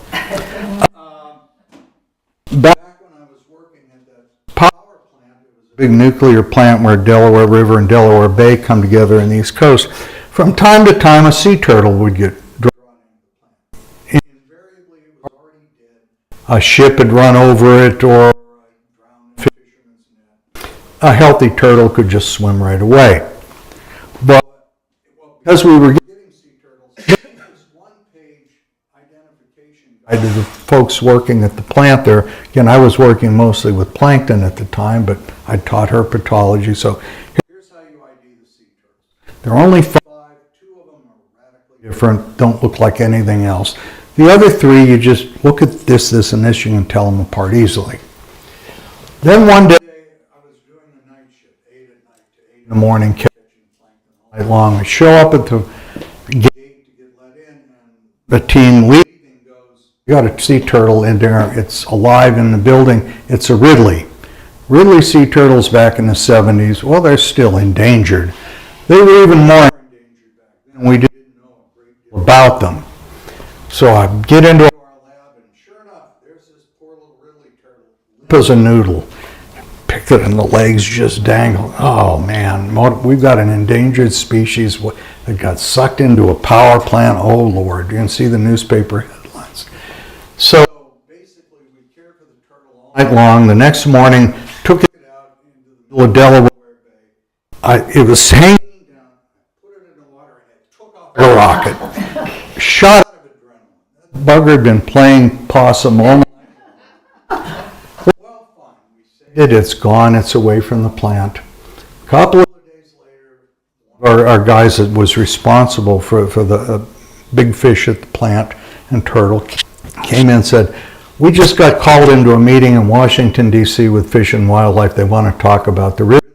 Speaker 3: Back when I was working at that power plant, it was a big nuclear plant where Delaware River and Delaware Bay come together in the East Coast. From time to time, a sea turtle would get drawn into the plant. Invariably, it was already dead. A ship had run over it, or a drowned fisherman's net. A healthy turtle could just swim right away. But because we were getting sea turtles, this one-page identification guide to the folks working at the plant there. Again, I was working mostly with plankton at the time, but I taught herpetology. So here's how you ID the sea turtles. There are only 5. 2 of them are radically different, don't look like anything else. The other 3, you just look at this, and this, you can tell them apart easily. Then one day, I was doing the night shift, 8 at night to 8 in the morning, catching plankton all night long. I show up at the gate to get let in, and the team leaving goes, you got a sea turtle in there, it's alive in the building, it's a Ridley. Ridley sea turtles back in the 70s, well, they're still endangered. They were even more endangered back then. We didn't know a great deal about them. So I get into our lab, and sure enough, there's this poor little Ridley turtle, limp as a noodle. Picked it, and the legs just dangle. Oh man, we've got an endangered species that got sucked into a power plant. Oh Lord, you can see the newspaper headlines. So basically, we cared for the turtle all night long. The next morning, took it out into the middle of Delaware Bay. It was hanging down. I put it in the water, and it took off a rocket. Shot. Bugger had been playing possum all night. Well, fine, we saved it. It's gone. It's away from the plant. A couple of days later, our guys that was responsible for the big fish at the plant and turtle came in and said, we just got called into a meeting in Washington, D.C. with Fish and Wildlife. They want to talk about the Ridley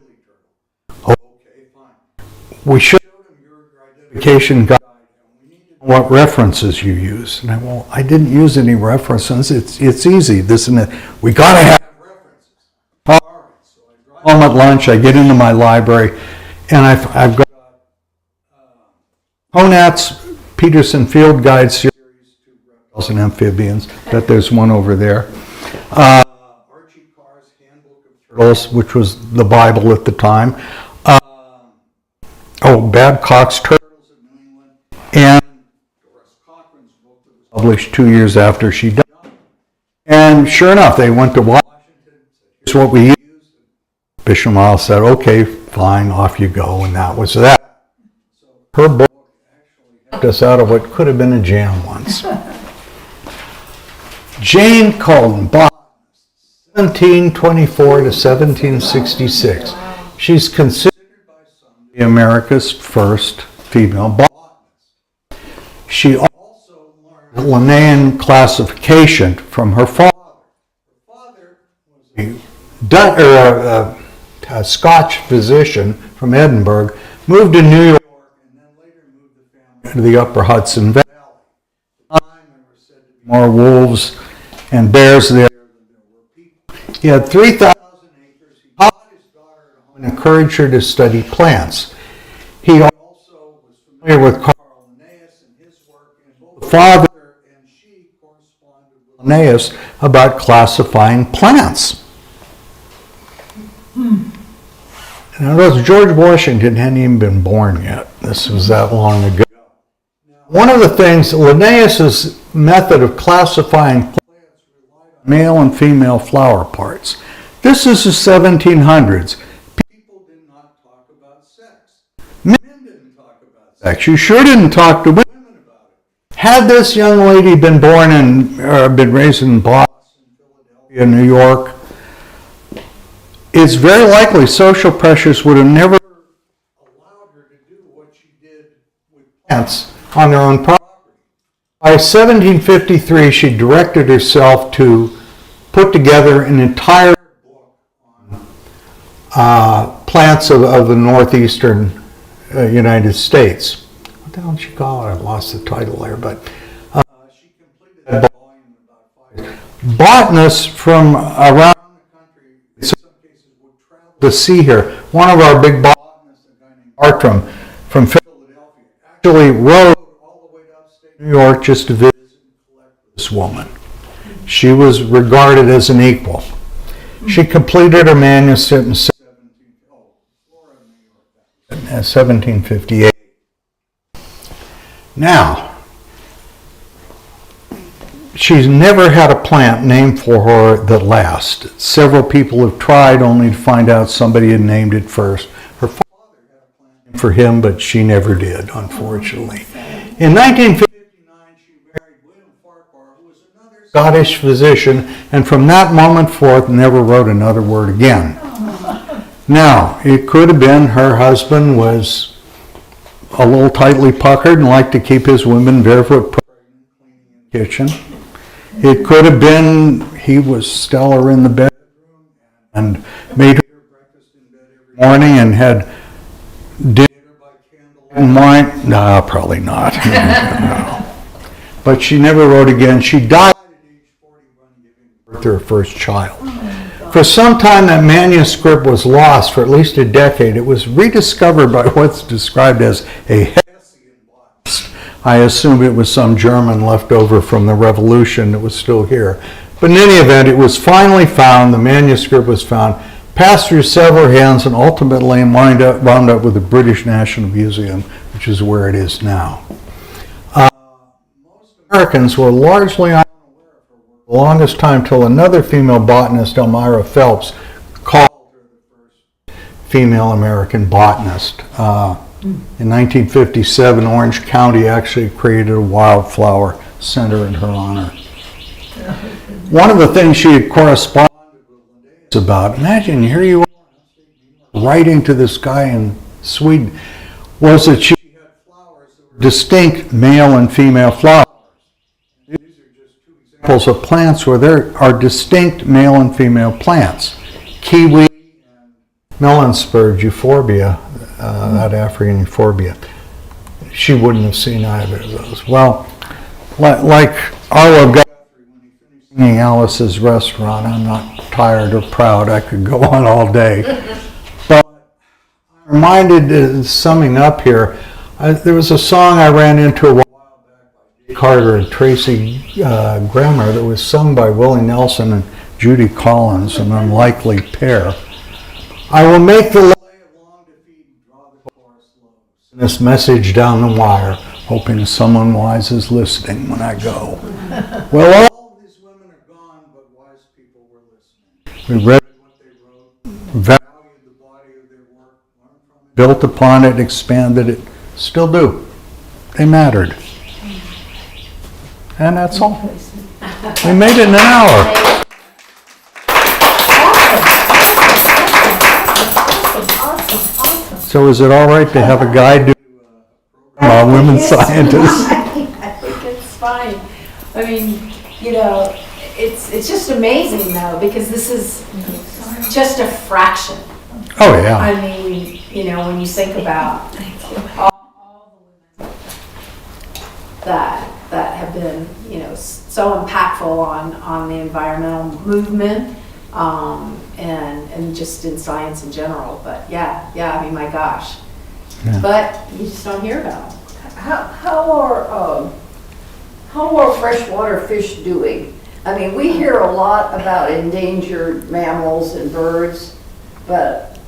Speaker 3: turtle. Okay, fine. We showed them your identification guide. What references you use. And I didn't use any references. It's easy. This and that. We got to have references. All right. So I drive home at lunch. I get into my library, and I've got Honat's Peterson Field Guide series to reptiles and amphibians. Bet there's one over there. Archie Carr's Handbook of Turtles, which was the Bible at the time. Babcock's Turtles of New England, and published 2 years after she died. And sure enough, they went to Washington, here's what we used. Fish and Wildlife said, okay, fine, off you go, and that was that. So her book actually helped us out of what could have been a jam once. Jane Cullen, botanist, 1724 to 1766. She's considered by some to be America's first female botanist. She Linnaean classification from her father. Her father was a Scotch physician from Edinburgh, moved to New York, and then later moved the family to the upper Hudson Valley. At the time, there were said to be more wolves and bears there than there were people. He had 3,000 acres. He taught his daughter at home and encouraged her to study plants. He also was familiar with Carl Linnaeus and his work, and both the father Linnaeus about classifying plants. Now, those George Washington hadn't even been born yet. This was that long ago. One of the things, Linnaeus's method of classifying plants relied on male and female flower parts. This is the 1700s. People did not talk about sex. Men didn't talk about sex. You sure didn't talk to women about it. Had this young lady been born in, been raised in Boston, Philadelphia, New York, it's very likely social pressures would have never allowed her to do what she did with plants on their own property. By 1753, she directed herself to put together an entire book on plants of the northeastern United States. What the hell did she call it? I lost the title there, but she completed that volume in about 5 years. Botanists from around the country, in some cases, would travel to see her. One of our big botanists, a guy named Bartram from Philadelphia, actually rode all the way to upstate New York just to visit and collect this woman. She was regarded as an equal. She completed her manuscript in 1758. Now, she's never had a plant named for her that lasts. Several people have tried only to find out somebody had named it first. Her father had a plant named for him, but she never did, unfortunately. In 1959, she married William Farquhar, who was another Scottish physician, and from that moment forth never wrote another word again. Now, it could have been her husband was a little tightly puckered and liked to keep his women barefoot pregnant, cleaning in the kitchen. It could have been he was stellar in the bedroom and made her breakfast in bed every morning and had dinner by candlelight and wine. No, probably not. No. But she never wrote again. She died at age 41, giving birth to her first child. For some time, that manuscript was lost for at least a decade. It was rediscovered by what's described as a Hessian botanist. I assume it was some German left over from the Revolution that was still here. But in any event, it was finally found, the manuscript was found, passed through several hands, and ultimately wound up with the British National Museum, which is where it is now. Most Americans were largely unaware of her work the longest time till another female botanist, Elmira Phelps, called her the first female American botanist. In 1957, Orange County actually created a wildflower center in her honor. One of the things she had corresponded with Linnaeus about, imagine here you are writing to this guy in Sweden, was that she had flowers that were distinct male and female flowers. These are just two examples of plants where there are distinct male and female plants. Kiwi and Melonsburg euphorbia, that African euphorbia. She wouldn't have seen either of those. Well, like Arlo Guthrie when he finished singing Alice's Restaurant, I'm not tired or proud. I could go on all day. But I'm reminded, summing up here, there was a song I ran into a while back by Jay Carter and Tracy Grammer that was sung by Willie Nelson and Judy Collins, an unlikely pair. I will make the lay of long defeat and draw the chorus low. Send this message down the wire, hoping someone wise is listening when I go. Well, all of these women are gone, but wise people were listening. We read what they wrote, valued the body of their work, learned from it, built upon it, expanded it, still do. They mattered. And that's all. We made it in an hour. So is it all right to have a guy do a program on women scientists?
Speaker 2: I think it's fine. I mean, you know, it's just amazing though, because this is just a fraction.
Speaker 3: Oh, yeah.
Speaker 2: I mean, you know, when you think about all the women that have been, you know, so impactful on the environmental movement, and just in science in general. But yeah, I mean, my gosh.
Speaker 3: Yeah.
Speaker 2: But you just don't hear about them.
Speaker 4: How are freshwater fish doing? I mean, we hear a lot about endangered mammals and birds, but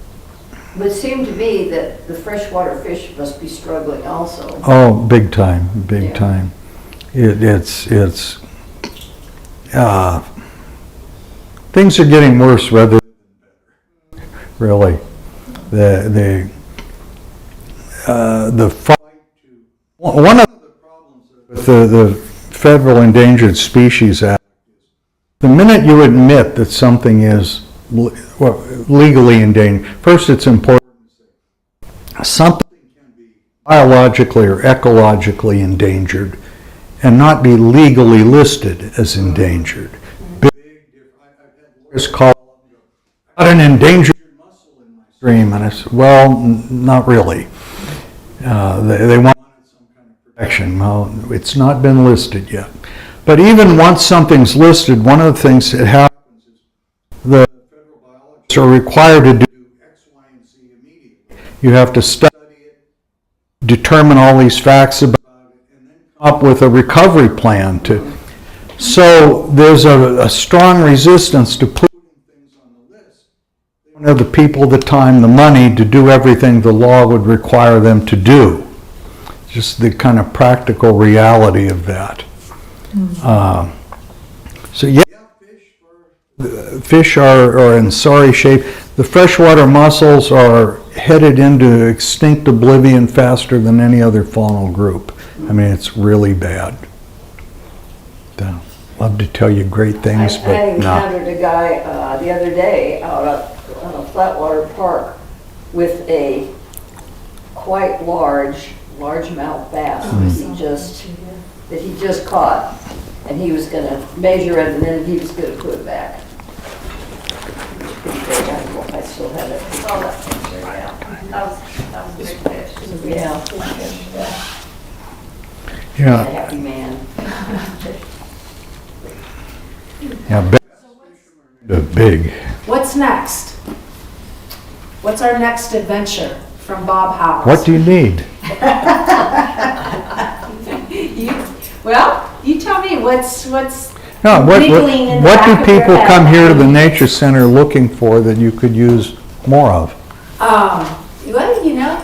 Speaker 4: But it seemed to me that the freshwater fish must be struggling also.
Speaker 3: Oh, big time, big
Speaker 4: Yeah.
Speaker 3: time. Things are getting worse rather than better, really. One of the problems with the Federal Endangered Species Act, the minute you admit that something is legally endangered, first it's important to say something can be biologically or ecologically endangered and not be legally listed as endangered. Big difference. I've had lawyers call, "I got an endangered mussel in my stream," and I said, well, not really. They want some kind of protection. Well, it's not been listed yet. But even once something's listed, one of the things that happens is the federal biologists are required to do X, Y, and Z immediately. You have to study it, determine all these facts about it, and then come up with a recovery plan. So there's a strong resistance to putting things on the list. They don't have the people, the time, the money to do everything the law would require them to do. Just the kind of practical reality of that. So yeah, fish are in sorry shape. The freshwater mussels are headed into extinct oblivion faster than any other faunal group. I mean, it's really bad. Love to tell you great things,
Speaker 4: I
Speaker 3: but no.
Speaker 4: encountered a guy the other day out on a Flatwater Park with a quite largemouth bass that he just caught, and he was going to measure it, and then he was going to put it back. Pretty big. I still have it.
Speaker 5: Oh, that picture, yeah. That was a big fish.
Speaker 4: Yeah. A
Speaker 3: Yeah,
Speaker 4: happy man.
Speaker 3: yeah, big.
Speaker 2: What's next? What's our next adventure from Bob Howells?
Speaker 3: What do you need?
Speaker 2: Well, you tell me what's
Speaker 3: No,
Speaker 2: wiggling in the
Speaker 3: what
Speaker 2: back
Speaker 3: do
Speaker 2: of your
Speaker 3: people
Speaker 2: head?
Speaker 3: come here to the Nature Center looking for that you could use more of?
Speaker 2: Well, you know,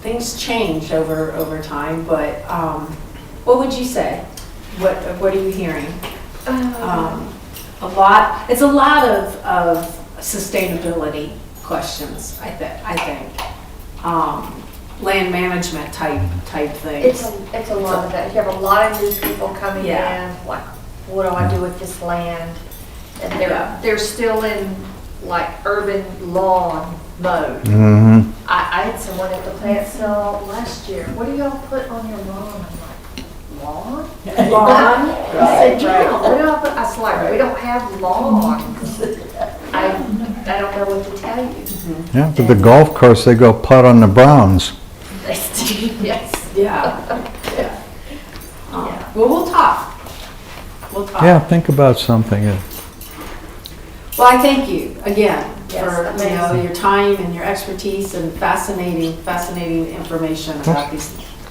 Speaker 2: things change over time, but what would you say? What are you hearing? It's a lot of sustainability questions, I think. Land management type things.
Speaker 5: It's a lot of that. You have a lot of new people coming
Speaker 2: Yeah.
Speaker 5: in, like, what do I do with this land? And
Speaker 2: Yeah.
Speaker 5: they're still in like urban lawn mode.
Speaker 3: Mm-hmm.
Speaker 5: I had someone at the plant sale last year, what do y'all put on your lawn? I'm like, lawn?
Speaker 2: Lawn?
Speaker 5: I said, yeah, what do I put? I was like, we don't have lawns. I don't know what to tell you.
Speaker 3: Yeah, but the golf course, they go putt on the Browns.
Speaker 5: Yes.
Speaker 2: Yeah. Well, we'll talk.
Speaker 3: Yeah, think about something.
Speaker 2: Well, I thank you again
Speaker 5: Yes,
Speaker 2: for
Speaker 5: amazing.
Speaker 2: your time and your expertise and fascinating information about these.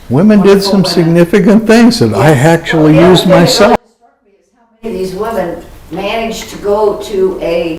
Speaker 3: Women did
Speaker 2: Wonderful
Speaker 3: some
Speaker 2: women.
Speaker 3: significant things that I actually
Speaker 4: Yeah,
Speaker 3: used
Speaker 4: the thing that
Speaker 3: myself.
Speaker 4: really struck me is how many of these women managed to go to a